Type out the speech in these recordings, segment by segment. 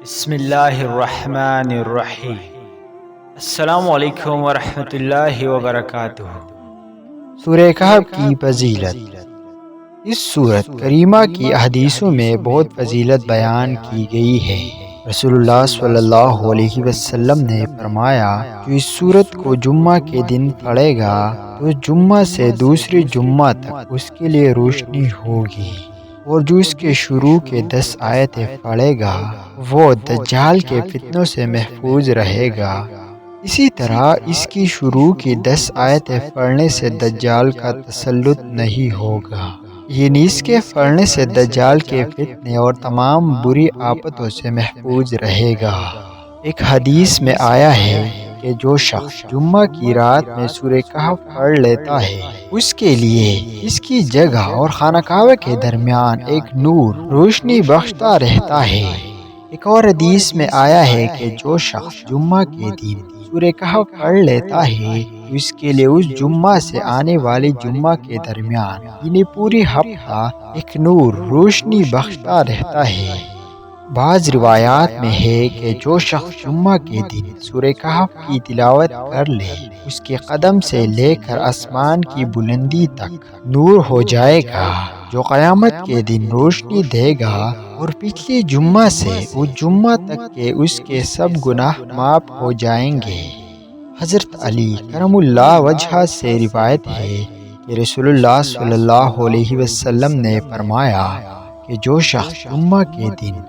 بسم اللہ الرحمن الرحیم۔ السلام علیکم ورحمۃ اللہ وبرکاتہ۔ سورہ کہف کی فضیلت۔ اس سورت کریمہ کی احادیثوں میں بہت فضیلت بیان کی گئی ہے۔ رسول اللہ صلی اللہ علیہ وسلم نے فرمایا جو اس سورت کو جمعہ کے دن پڑھے گا تو جمعہ سے دوسرے جمعہ تک اس کے لیے روشنی ہوگی، اور جو اس کے شروع کے 10 آیتیں پڑھے گا وہ دجال کے فتنوں سے محفوظ رہے گا۔ اسی طرح اس کی شروع کی 10 آیتیں پڑھنے سے دجال کا تسلط نہیں ہوگا، یعنی اس کے پڑھنے سے دجال کے فتنے اور تمام بری آفتوں سے محفوظ رہے گا۔ ایک حدیث میں آیا ہے کہ جو شخص جمعہ کی رات میں سورہ کہف پڑھ لیتا ہے اس کے لیے اس کی جگہ اور خانہ کعبہ کے درمیان ایک نور روشنی بخشتا رہتا ہے۔ ایک اور حدیث میں آیا ہے کہ جو شخص جمعہ کے دن سورہ کہف پڑھ لیتا ہے تو اس کے لیے اس جمعہ سے آنے والے جمعہ کے درمیان یعنی پوری ہفتہ ایک نور روشنی بخشتا رہتا ہے۔ بعض روایات میں ہے کہ جو شخص جمعہ کے دن سورہ کہف کی تلاوت کر لے اس کے قدم سے لے کر آسمان کی بلندی تک نور ہو جائے گا جو قیامت کے دن روشنی دے گا، اور پچھلی جمعہ سے اس جمعہ تک کے اس کے سب گناہ معاف ہو جائیں گے۔ حضرت علی کرم اللہ وجہہ سے روایت ہے کہ رسول اللہ صلی اللہ علیہ وسلم نے فرمایا کہ جو شخص جمعہ کے دن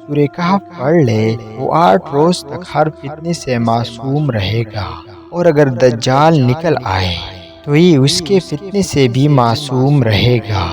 سورہ کہف پڑھ لے وہ 8 روز تک ہر فتنے سے معصوم رہے گا، اور اگر دجال نکل آئے تو یہ اس کے فتنے سے بھی معصوم رہے گا۔